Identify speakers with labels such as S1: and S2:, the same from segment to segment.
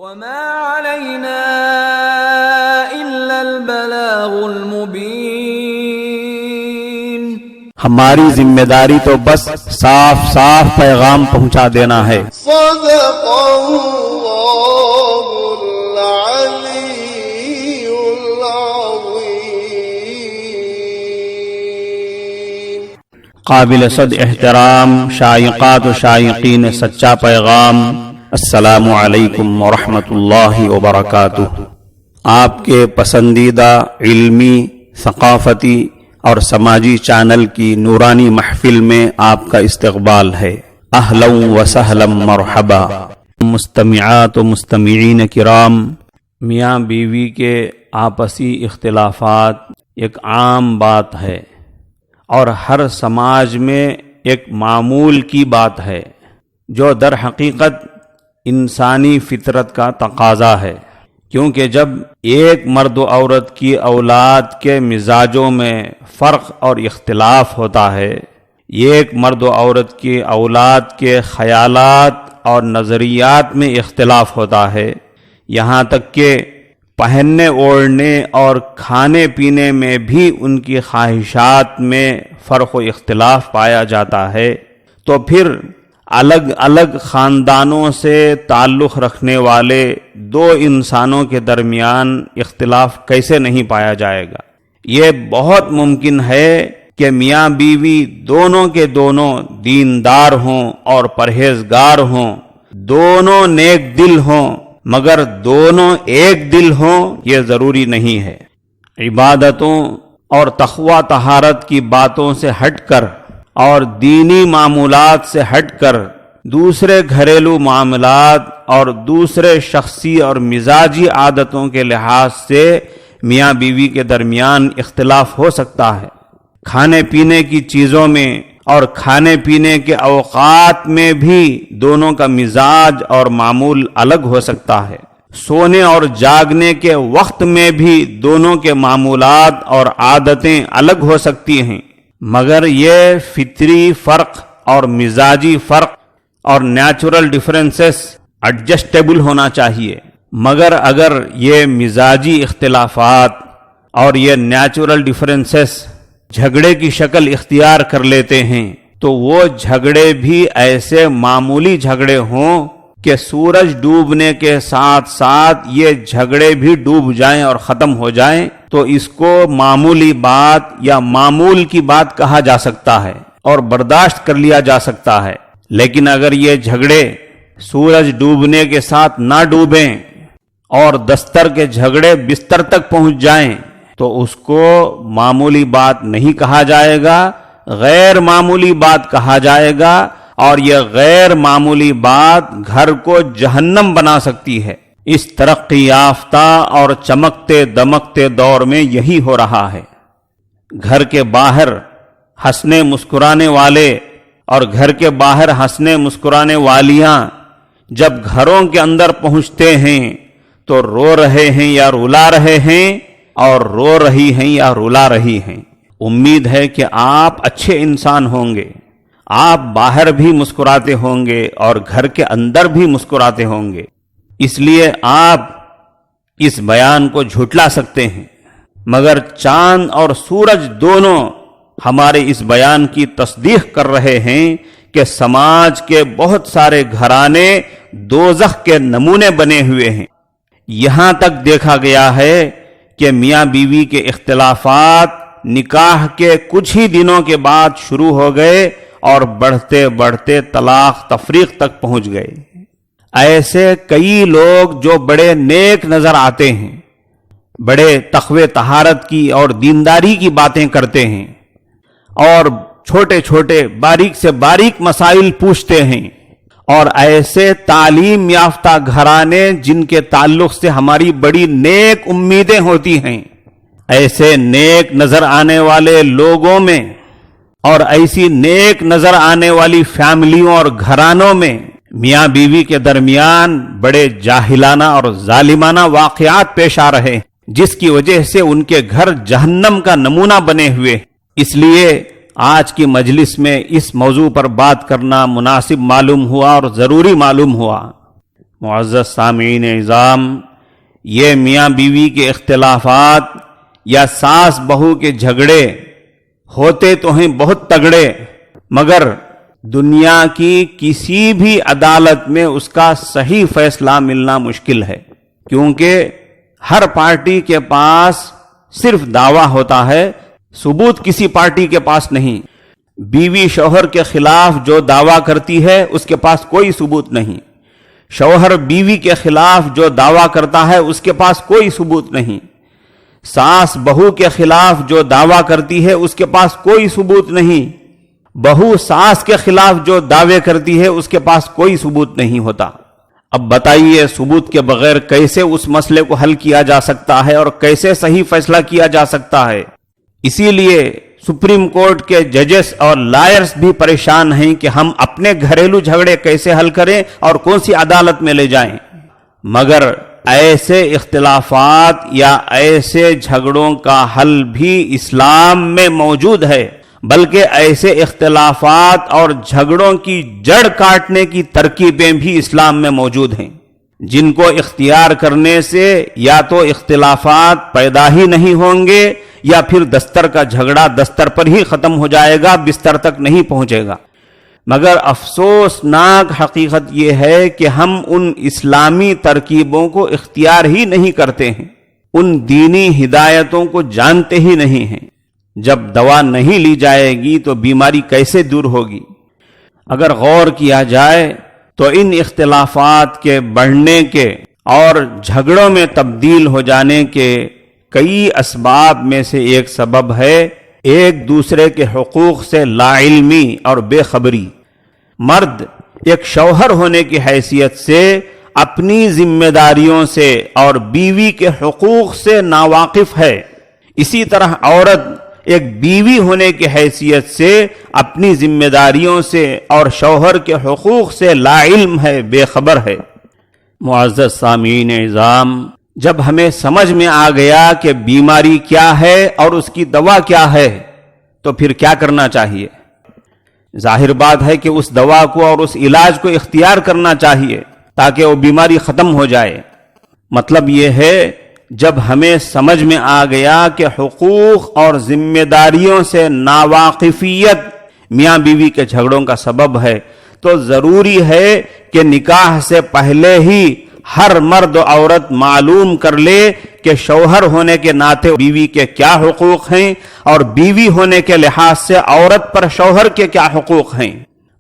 S1: وما علينا إلا البلاغ المبين،
S2: ہماری ذمہ داری تو بس صاف صاف پیغام پہنچا دینا ہے۔
S3: صدق اللہ العلی العظیم۔
S2: قابل صد احترام شائقات و شائقین سچا پیغام، السلام علیکم ورحمۃ اللہ وبرکاتہ۔ آپ کے پسندیدہ علمی، ثقافتی اور سماجی چینل کی نورانی محفل میں آپ کا استقبال ہے۔ اہلا و سہلا مرحبا۔ مستمعات و مستمعین کرام، میاں بیوی کے آپسی اختلافات ایک عام بات ہے اور ہر سماج میں ایک معمول کی بات ہے، جو در حقیقت انسانی فطرت کا تقاضا ہے، کیونکہ جب ایک مرد و عورت کی اولاد کے مزاجوں میں فرق اور اختلاف ہوتا ہے، ایک مرد و عورت کی اولاد کے خیالات اور نظریات میں اختلاف ہوتا ہے، یہاں تک کہ پہننے اوڑھنے اور کھانے پینے میں بھی ان کی خواہشات میں فرق و اختلاف پایا جاتا ہے، تو پھر الگ الگ خاندانوں سے تعلق رکھنے والے دو انسانوں کے درمیان اختلاف کیسے نہیں پایا جائے گا؟ یہ بہت ممکن ہے کہ میاں بیوی دونوں کے دونوں دیندار ہوں اور پرہیزگار ہوں، دونوں نیک دل ہوں، مگر دونوں ایک دل ہوں یہ ضروری نہیں ہے۔ عبادتوں اور تقوی طہارت کی باتوں سے ہٹ کر اور دینی معمولات سے ہٹ کر دوسرے گھریلو معاملات اور دوسرے شخصی اور مزاجی عادتوں کے لحاظ سے میاں بیوی کے درمیان اختلاف ہو سکتا ہے۔ کھانے پینے کی چیزوں میں اور کھانے پینے کے اوقات میں بھی دونوں کا مزاج اور معمول الگ ہو سکتا ہے۔ سونے اور جاگنے کے وقت میں بھی دونوں کے معمولات اور عادتیں الگ ہو سکتی ہیں، مگر یہ فطری فرق اور مزاجی فرق اور نیچرل ڈیفرنسز ایڈجسٹیبل ہونا چاہیے۔ مگر اگر یہ مزاجی اختلافات اور یہ نیچرل ڈیفرنسز جھگڑے کی شکل اختیار کر لیتے ہیں تو وہ جھگڑے بھی ایسے معمولی جھگڑے ہوں کہ سورج ڈوبنے کے ساتھ ساتھ یہ جھگڑے بھی ڈوب جائیں اور ختم ہو جائیں تو اس کو معمولی بات یا معمول کی بات کہا جا سکتا ہے اور برداشت کر لیا جا سکتا ہے۔ لیکن اگر یہ جھگڑے سورج ڈوبنے کے ساتھ نہ ڈوبیں اور دستر کے جھگڑے بستر تک پہنچ جائیں تو اس کو معمولی بات نہیں کہا جائے گا، غیر معمولی بات کہا جائے گا، اور یہ غیر معمولی بات گھر کو جہنم بنا سکتی ہے۔ اس ترقی یافتہ اور چمکتے دمکتے دور میں یہی ہو رہا ہے۔ گھر کے باہر ہنسنے مسکرانے والے اور گھر کے باہر ہنسنے مسکرانے والیاں جب گھروں کے اندر پہنچتے ہیں تو رو رہے ہیں یا رلا رہے ہیں، اور رو رہی ہیں یا رلا رہی ہیں۔ امید ہے کہ آپ اچھے انسان ہوں گے، آپ باہر بھی مسکراتے ہوں گے اور گھر کے اندر بھی مسکراتے ہوں گے، اس لیے آپ اس بیان کو جھٹلا سکتے ہیں، مگر چاند اور سورج دونوں ہمارے اس بیان کی تصدیق کر رہے ہیں کہ سماج کے بہت سارے گھرانے دوزخ کے نمونے بنے ہوئے ہیں۔ یہاں تک دیکھا گیا ہے کہ میاں بیوی کے اختلافات نکاح کے کچھ ہی دنوں کے بعد شروع ہو گئے اور بڑھتے بڑھتے طلاق تفریق تک پہنچ گئے۔ ایسے کئی لوگ جو بڑے نیک نظر آتے ہیں، بڑے تقوی طہارت کی اور دینداری کی باتیں کرتے ہیں اور چھوٹے چھوٹے باریک سے باریک مسائل پوچھتے ہیں، اور ایسے تعلیم یافتہ گھرانے جن کے تعلق سے ہماری بڑی نیک امیدیں ہوتی ہیں، ایسے نیک نظر آنے والے لوگوں میں اور ایسی نیک نظر آنے والی فیملیوں اور گھرانوں میں میاں بیوی کے درمیان بڑے جاہلانہ اور ظالمانہ واقعات پیش آ رہے ہیں، جس کی وجہ سے ان کے گھر جہنم کا نمونہ بنے ہوئے۔ اس لیے آج کی مجلس میں اس موضوع پر بات کرنا مناسب معلوم ہوا اور ضروری معلوم ہوا۔ معزز سامعین اعظام، یہ میاں بیوی کے اختلافات یا ساس بہو کے جھگڑے ہوتے تو ہیں بہت تگڑے، مگر دنیا کی کسی بھی عدالت میں اس کا صحیح فیصلہ ملنا مشکل ہے، کیونکہ ہر پارٹی کے پاس صرف دعویٰ ہوتا ہے، ثبوت کسی پارٹی کے پاس نہیں۔ بیوی شوہر کے خلاف جو دعویٰ کرتی ہے اس کے پاس کوئی ثبوت نہیں، شوہر بیوی کے خلاف جو دعویٰ کرتا ہے اس کے پاس کوئی ثبوت نہیں، ساس بہو کے خلاف جو دعویٰ کرتی ہے اس کے پاس کوئی ثبوت نہیں، بہو ساس کے خلاف جو دعوے کرتی ہے اس کے پاس کوئی ثبوت نہیں ہوتا۔ اب بتائیے ثبوت کے بغیر کیسے اس مسئلے کو حل کیا جا سکتا ہے اور کیسے صحیح فیصلہ کیا جا سکتا ہے؟ اسی لیے سپریم کورٹ کے ججز اور لائرز بھی پریشان ہیں کہ ہم اپنے گھریلو جھگڑے کیسے حل کریں اور کون سی عدالت میں لے جائیں، مگر ایسے اختلافات یا ایسے جھگڑوں کا حل بھی اسلام میں موجود ہے، بلکہ ایسے اختلافات اور جھگڑوں کی جڑ کاٹنے کی ترکیبیں بھی اسلام میں موجود ہیں، جن کو اختیار کرنے سے یا تو اختلافات پیدا ہی نہیں ہوں گے یا پھر دستر کا جھگڑا دستر پر ہی ختم ہو جائے گا، بستر تک نہیں پہنچے گا۔ مگر افسوسناک حقیقت یہ ہے کہ ہم ان اسلامی ترکیبوں کو اختیار ہی نہیں کرتے ہیں، ان دینی ہدایتوں کو جانتے ہی نہیں ہیں۔ جب دوا نہیں لی جائے گی تو بیماری کیسے دور ہوگی؟ اگر غور کیا جائے تو ان اختلافات کے بڑھنے کے اور جھگڑوں میں تبدیل ہو جانے کے کئی اسباب میں سے ایک سبب ہے ایک دوسرے کے حقوق سے لا علمی اور بے خبری۔ مرد ایک شوہر ہونے کی حیثیت سے اپنی ذمہ داریوں سے اور بیوی کے حقوق سے ناواقف ہے، اسی طرح عورت ایک بیوی ہونے کی حیثیت سے اپنی ذمہ داریوں سے اور شوہر کے حقوق سے لا علم ہے، بے خبر ہے۔ معزز سامعین اعظام، جب ہمیں سمجھ میں آ گیا کہ بیماری کیا ہے اور اس کی دوا کیا ہے تو پھر کیا کرنا چاہیے؟ ظاہر بات ہے کہ اس دوا کو اور اس علاج کو اختیار کرنا چاہیے تاکہ وہ بیماری ختم ہو جائے۔ مطلب یہ ہے جب ہمیں سمجھ میں آ گیا کہ حقوق اور ذمہ داریوں سے ناواقفیت میاں بیوی کے جھگڑوں کا سبب ہے تو ضروری ہے کہ نکاح سے پہلے ہی ہر مرد و عورت معلوم کر لے کہ شوہر ہونے کے ناطے بیوی کے کیا حقوق ہیں اور بیوی ہونے کے لحاظ سے عورت پر شوہر کے کیا حقوق ہیں۔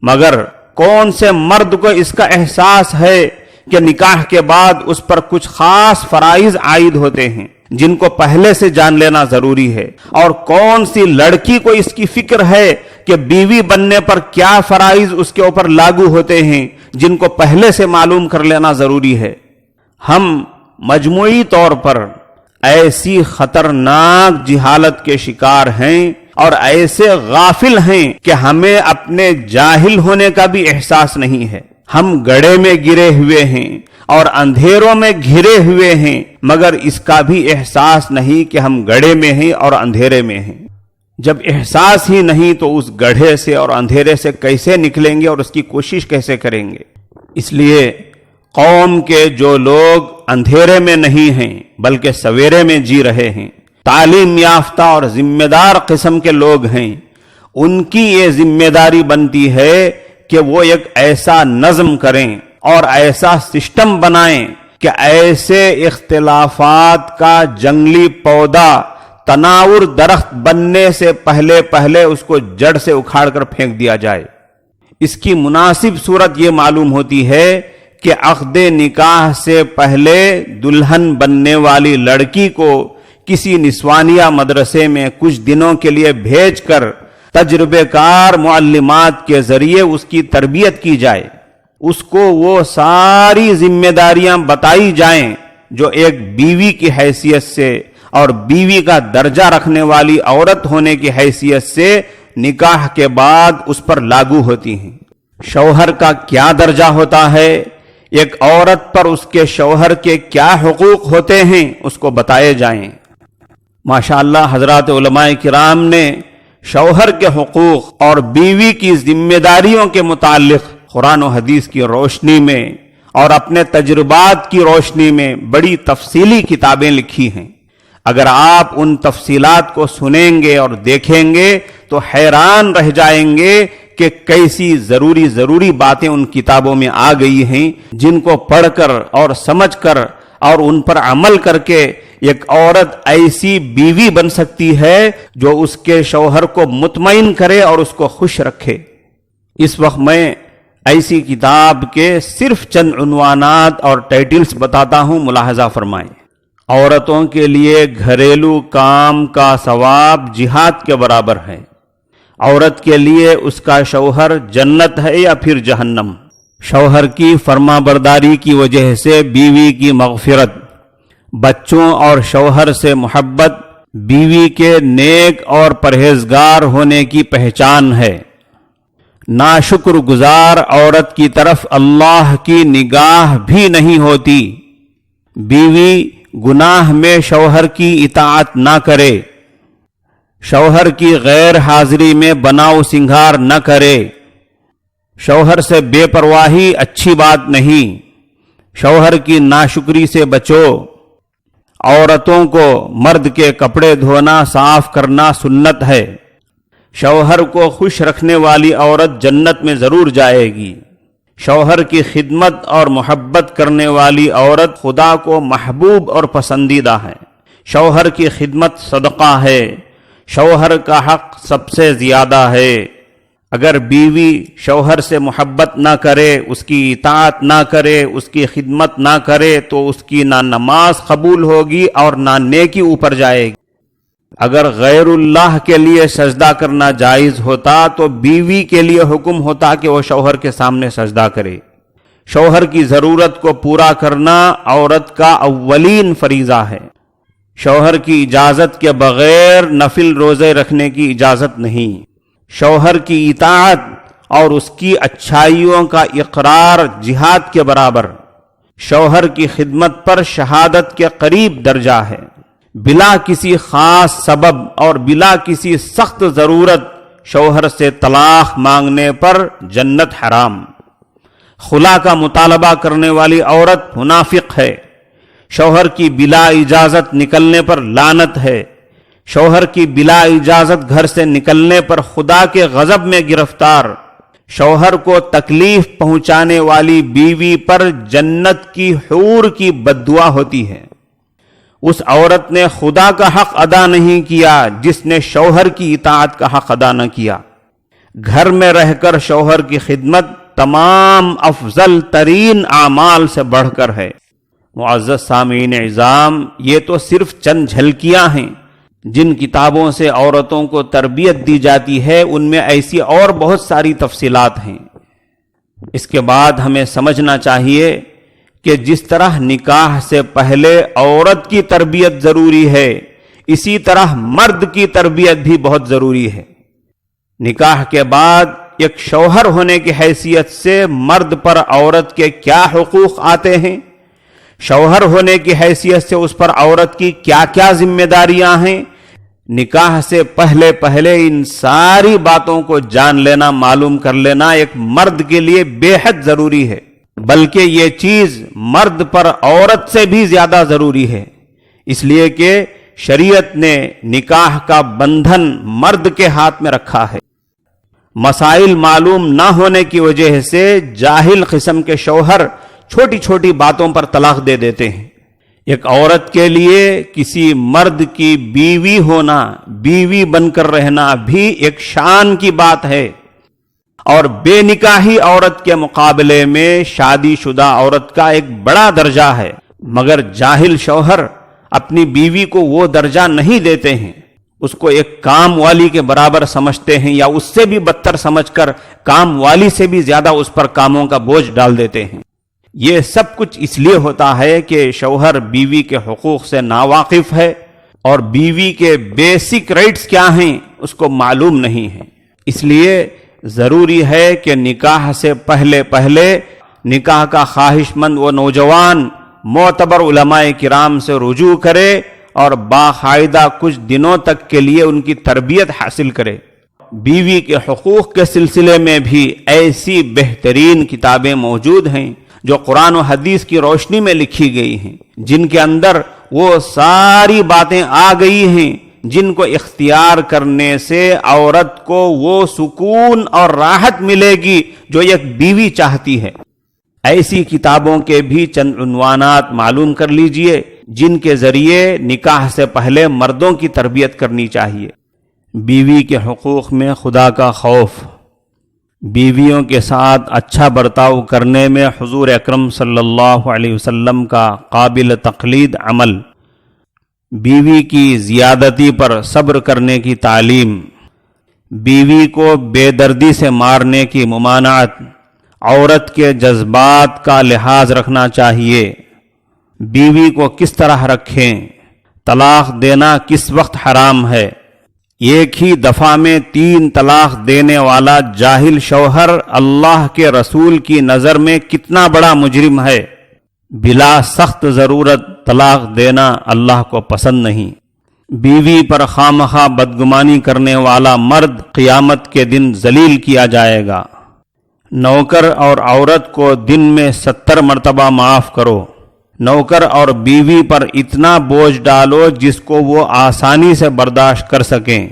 S2: مگر کون سے مرد کو اس کا احساس ہے کہ نکاح کے بعد اس پر کچھ خاص فرائض عائد ہوتے ہیں جن کو پہلے سے جان لینا ضروری ہے، اور کون سی لڑکی کو اس کی فکر ہے کہ بیوی بننے پر کیا فرائض اس کے اوپر لاگو ہوتے ہیں جن کو پہلے سے معلوم کر لینا ضروری ہے۔ ہم مجموعی طور پر ایسی خطرناک جہالت کے شکار ہیں اور ایسے غافل ہیں کہ ہمیں اپنے جاہل ہونے کا بھی احساس نہیں ہے۔ ہم گڑھے میں گرے ہوئے ہیں اور اندھیروں میں گھرے ہوئے ہیں، مگر اس کا بھی احساس نہیں کہ ہم گڑھے میں ہیں اور اندھیرے میں ہیں۔ جب احساس ہی نہیں تو اس گڑھے سے اور اندھیرے سے کیسے نکلیں گے اور اس کی کوشش کیسے کریں گے؟ اس لیے قوم کے جو لوگ اندھیرے میں نہیں ہیں بلکہ سویرے میں جی رہے ہیں، تعلیم یافتہ اور ذمہ دار قسم کے لوگ ہیں، ان کی یہ ذمہ داری بنتی ہے کہ وہ ایک ایسا نظم کریں اور ایسا سسٹم بنائیں کہ ایسے اختلافات کا جنگلی پودا تناور درخت بننے سے پہلے اس کو جڑ سے اکھاڑ کر پھینک دیا جائے۔ اس کی مناسب صورت یہ معلوم ہوتی ہے کہ عقد نکاح سے پہلے دلہن بننے والی لڑکی کو کسی نسوانیہ مدرسے میں کچھ دنوں کے لیے بھیج کر تجربے کار معلمات کے ذریعے اس کی تربیت کی جائے، اس کو وہ ساری ذمہ داریاں بتائی جائیں جو ایک بیوی کی حیثیت سے اور بیوی کا درجہ رکھنے والی عورت ہونے کی حیثیت سے نکاح کے بعد اس پر لاگو ہوتی ہیں۔ شوہر کا کیا درجہ ہوتا ہے، ایک عورت پر اس کے شوہر کے کیا حقوق ہوتے ہیں، اس کو بتائے جائیں۔ ماشاءاللہ حضرات علماء کرام نے شوہر کے حقوق اور بیوی کی ذمہ داریوں کے متعلق قرآن و حدیث کی روشنی میں اور اپنے تجربات کی روشنی میں بڑی تفصیلی کتابیں لکھی ہیں۔ اگر آپ ان تفصیلات کو سنیں گے اور دیکھیں گے تو حیران رہ جائیں گے کہ کیسی ضروری باتیں ان کتابوں میں آ گئی ہیں، جن کو پڑھ کر اور سمجھ کر اور ان پر عمل کر کے ایک عورت ایسی بیوی بن سکتی ہے جو اس کے شوہر کو مطمئن کرے اور اس کو خوش رکھے۔ اس وقت میں ایسی کتاب کے صرف چند عنوانات اور ٹائٹلز بتاتا ہوں، ملاحظہ فرمائیں۔ عورتوں کے لیے گھریلو کام کا ثواب جہاد کے برابر ہے۔ عورت کے لیے اس کا شوہر جنت ہے یا پھر جہنم۔ شوہر کی فرما برداری کی وجہ سے بیوی کی مغفرت، بچوں اور شوہر سے محبت بیوی کے نیک اور پرہیزگار ہونے کی پہچان ہے۔ ناشکر گزار عورت کی طرف اللہ کی نگاہ بھی نہیں ہوتی۔ بیوی گناہ میں شوہر کی اطاعت نہ کرے، شوہر کی غیر حاضری میں بناؤ سنگھار نہ کرے، شوہر سے بے پرواہی اچھی بات نہیں، شوہر کی ناشکری سے بچو۔ عورتوں کو مرد کے کپڑے دھونا، صاف کرنا سنت ہے۔ شوہر کو خوش رکھنے والی عورت جنت میں ضرور جائے گی۔ شوہر کی خدمت اور محبت کرنے والی عورت خدا کو محبوب اور پسندیدہ ہے۔ شوہر کی خدمت صدقہ ہے، شوہر کا حق سب سے زیادہ ہے۔ اگر بیوی شوہر سے محبت نہ کرے، اس کی اطاعت نہ کرے، اس کی خدمت نہ کرے تو اس کی نہ نماز قبول ہوگی اور نہ نیکی اوپر جائے گی۔ اگر غیر اللہ کے لیے سجدہ کرنا جائز ہوتا تو بیوی کے لیے حکم ہوتا کہ وہ شوہر کے سامنے سجدہ کرے۔ شوہر کی ضرورت کو پورا کرنا عورت کا اولین فریضہ ہے۔ شوہر کی اجازت کے بغیر نفل روزے رکھنے کی اجازت نہیں۔ شوہر کی اطاعت اور اس کی اچھائیوں کا اقرار جہاد کے برابر۔ شوہر کی خدمت پر شہادت کے قریب درجہ ہے۔ بلا کسی خاص سبب اور بلا کسی سخت ضرورت شوہر سے طلاق مانگنے پر جنت حرام۔ خلا کا مطالبہ کرنے والی عورت منافق ہے۔ شوہر کی بلا اجازت نکلنے پر لعنت ہے۔ شوہر کی بلا اجازت گھر سے نکلنے پر خدا کے غضب میں گرفتار۔ شوہر کو تکلیف پہنچانے والی بیوی پر جنت کی حور کی بددعا ہوتی ہے۔ اس عورت نے خدا کا حق ادا نہیں کیا جس نے شوہر کی اطاعت کا حق ادا نہ کیا۔ گھر میں رہ کر شوہر کی خدمت تمام افضل ترین اعمال سے بڑھ کر ہے۔ معزز سامعین اعظام، یہ تو صرف چند جھلکیاں ہیں۔ جن کتابوں سے عورتوں کو تربیت دی جاتی ہے ان میں ایسی اور بہت ساری تفصیلات ہیں۔ اس کے بعد ہمیں سمجھنا چاہیے کہ جس طرح نکاح سے پہلے عورت کی تربیت ضروری ہے، اسی طرح مرد کی تربیت بھی بہت ضروری ہے۔ نکاح کے بعد ایک شوہر ہونے کی حیثیت سے مرد پر عورت کے کیا حقوق آتے ہیں، شوہر ہونے کی حیثیت سے اس پر عورت کی کیا کیا ذمہ داریاں ہیں، نکاح سے پہلے ان ساری باتوں کو جان لینا، معلوم کر لینا ایک مرد کے لیے بے حد ضروری ہے۔ بلکہ یہ چیز مرد پر عورت سے بھی زیادہ ضروری ہے، اس لیے کہ شریعت نے نکاح کا بندھن مرد کے ہاتھ میں رکھا ہے۔ مسائل معلوم نہ ہونے کی وجہ سے جاہل قسم کے شوہر چھوٹی چھوٹی باتوں پر طلاق دے دیتے ہیں۔ ایک عورت کے لیے کسی مرد کی بیوی ہونا، بیوی بن کر رہنا بھی ایک شان کی بات ہے، اور بے نکاحی عورت کے مقابلے میں شادی شدہ عورت کا ایک بڑا درجہ ہے، مگر جاہل شوہر اپنی بیوی کو وہ درجہ نہیں دیتے ہیں، اس کو ایک کام والی کے برابر سمجھتے ہیں، یا اس سے بھی بدتر سمجھ کر کام والی سے بھی زیادہ اس پر کاموں کا بوجھ ڈال دیتے ہیں۔ یہ سب کچھ اس لیے ہوتا ہے کہ شوہر بیوی کے حقوق سے ناواقف ہے اور بیوی کے بیسک رائٹس کیا ہیں اس کو معلوم نہیں ہے۔ اس لیے ضروری ہے کہ نکاح سے پہلے نکاح کا خواہش مند وہ نوجوان معتبر علماء کرام سے رجوع کرے اور باقاعدہ کچھ دنوں تک کے لیے ان کی تربیت حاصل کرے۔ بیوی کے حقوق کے سلسلے میں بھی ایسی بہترین کتابیں موجود ہیں جو قرآن و حدیث کی روشنی میں لکھی گئی ہیں، جن کے اندر وہ ساری باتیں آ گئی ہیں جن کو اختیار کرنے سے عورت کو وہ سکون اور راحت ملے گی جو ایک بیوی چاہتی ہے۔ ایسی کتابوں کے بھی چند عنوانات معلوم کر لیجئے جن کے ذریعے نکاح سے پہلے مردوں کی تربیت کرنی چاہیے۔ بیوی کے حقوق میں خدا کا خوف، بیویوں کے ساتھ اچھا برتاؤ کرنے میں حضور اکرم صلی اللہ علیہ وسلم کا قابل تقلید عمل، بیوی کی زیادتی پر صبر کرنے کی تعلیم، بیوی کو بے دردی سے مارنے کی ممانعت، عورت کے جذبات کا لحاظ رکھنا چاہیے، بیوی کو کس طرح رکھیں، طلاق دینا کس وقت حرام ہے، ایک ہی دفعہ میں 3 طلاق دینے والا جاہل شوہر اللہ کے رسول کی نظر میں کتنا بڑا مجرم ہے۔ بلا سخت ضرورت طلاق دینا اللہ کو پسند نہیں۔ بیوی پر خواہ بدگمانی کرنے والا مرد قیامت کے دن ذلیل کیا جائے گا۔ نوکر اور عورت کو دن میں 70 مرتبہ معاف کرو۔ نوکر اور بیوی پر اتنا بوجھ ڈالو جس کو وہ آسانی سے برداشت کر سکیں۔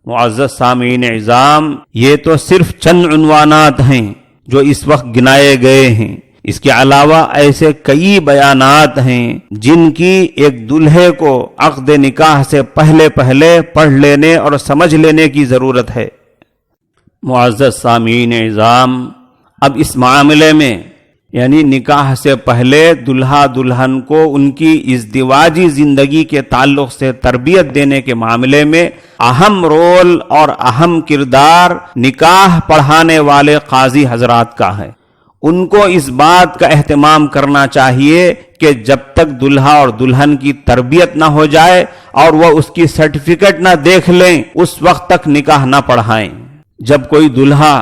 S2: معزز سامعین اعظام، یہ تو صرف چند عنوانات ہیں جو اس وقت گنائے گئے ہیں۔ اس کے علاوہ ایسے کئی بیانات ہیں جن کی ایک دلہے کو عقد نکاح سے پہلے پڑھ لینے اور سمجھ لینے کی ضرورت ہے۔ معزز سامعین اعظام، اب اس معاملے میں یعنی نکاح سے پہلے دلہا دلہن کو ان کی ازدواجی زندگی کے تعلق سے تربیت دینے کے معاملے میں اہم رول اور اہم کردار نکاح پڑھانے والے قاضی حضرات کا ہے۔ ان کو اس بات کا اہتمام کرنا چاہیے کہ جب تک دلہا اور دلہن کی تربیت نہ ہو جائے اور وہ اس کی سرٹیفکیٹ نہ دیکھ لیں، اس وقت تک نکاح نہ پڑھائیں۔ جب کوئی دلہا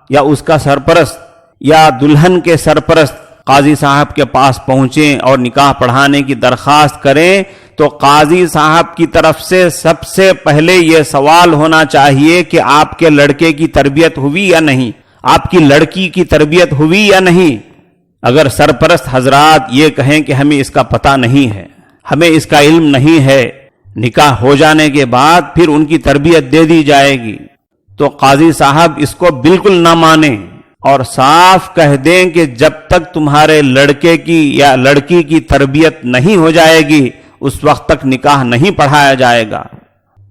S2: یا اس کا سرپرست یا دلہن کے سرپرست قاضی صاحب کے پاس پہنچیں اور نکاح پڑھانے کی درخواست کریں تو قاضی صاحب کی طرف سے سب سے پہلے یہ سوال ہونا چاہیے کہ آپ کے لڑکے کی تربیت ہوئی یا نہیں، آپ کی لڑکی کی تربیت ہوئی یا نہیں۔ اگر سرپرست حضرات یہ کہیں کہ ہمیں اس کا پتہ نہیں ہے، ہمیں اس کا علم نہیں ہے، نکاح ہو جانے کے بعد پھر ان کی تربیت دے دی جائے گی، تو قاضی صاحب اس کو بالکل نہ مانیں اور صاف کہہ دیں کہ جب تک تمہارے لڑکے کی یا لڑکی کی تربیت نہیں ہو جائے گی اس وقت تک نکاح نہیں پڑھایا جائے گا۔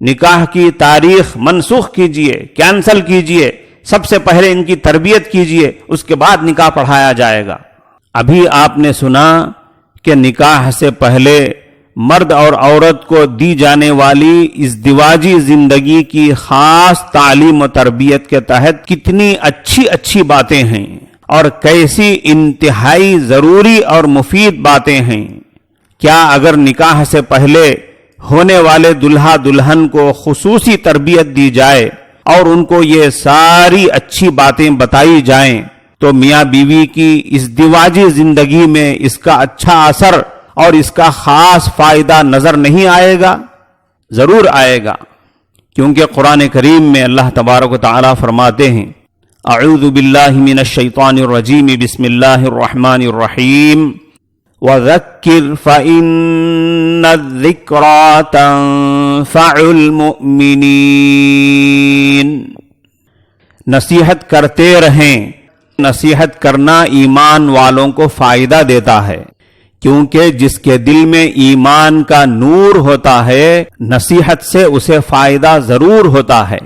S2: نکاح کی تاریخ منسوخ کیجئے، کینسل کیجئے، سب سے پہلے ان کی تربیت کیجئے، اس کے بعد نکاح پڑھایا جائے گا۔ ابھی آپ نے سنا کہ نکاح سے پہلے مرد اور عورت کو دی جانے والی ازدواجی زندگی کی خاص تعلیم و تربیت کے تحت کتنی اچھی باتیں ہیں اور کیسی انتہائی ضروری اور مفید باتیں ہیں۔ کیا اگر نکاح سے پہلے ہونے والے دلہا دلہن کو خصوصی تربیت دی جائے اور ان کو یہ ساری اچھی باتیں بتائی جائیں تو میاں بیوی کی ازدواجی زندگی میں اس کا اچھا اثر اور اس کا خاص فائدہ نظر نہیں آئے گا؟ ضرور آئے گا، کیونکہ قرآن کریم میں اللہ تبارک و تعالیٰ فرماتے ہیں اعوذ باللہ من الشیطان الرجیم بسم اللہ الرحمن الرحیم وَذَكِّرْ فَإِنَّ الذِّكْرَى تَنفَعُ الْمُؤْمِنِينَ۔ نصیحت کرتے رہیں، نصیحت کرنا ایمان والوں کو فائدہ دیتا ہے، کیونکہ جس کے دل میں ایمان کا نور ہوتا ہے نصیحت سے اسے فائدہ ضرور ہوتا ہے۔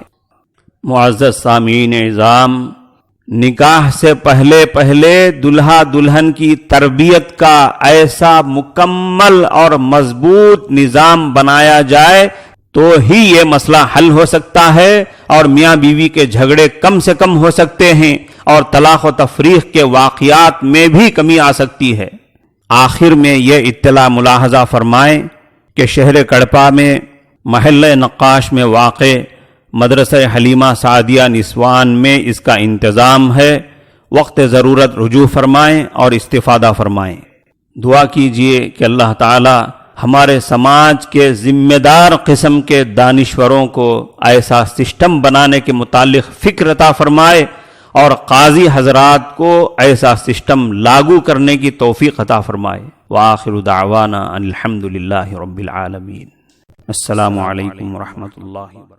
S2: معزز سامعین اعظام، نکاح سے پہلے دلہا دلہن کی تربیت کا ایسا مکمل اور مضبوط نظام بنایا جائے تو ہی یہ مسئلہ حل ہو سکتا ہے اور میاں بیوی کے جھگڑے کم سے کم ہو سکتے ہیں اور طلاق و تفریق کے واقعات میں بھی کمی آ سکتی ہے۔ آخر میں یہ اطلاع ملاحظہ فرمائیں کہ شہر کڑپا میں محلہ نقاش میں واقع مدرسہ حلیمہ سعدیہ نسوان میں اس کا انتظام ہے۔ وقت ضرورت رجوع فرمائیں اور استفادہ فرمائیں۔ دعا کیجئے کہ اللہ تعالی ہمارے سماج کے ذمہ دار قسم کے دانشوروں کو ایسا سسٹم بنانے کے متعلق فکر عطا فرمائے اور قاضی حضرات کو ایسا سسٹم لاگو کرنے کی توفیق عطا فرمائے۔ وآخر دعوانا ان الحمد للہ رب العالمین۔ السلام علیکم ورحمۃ اللہ وبرکاتہ۔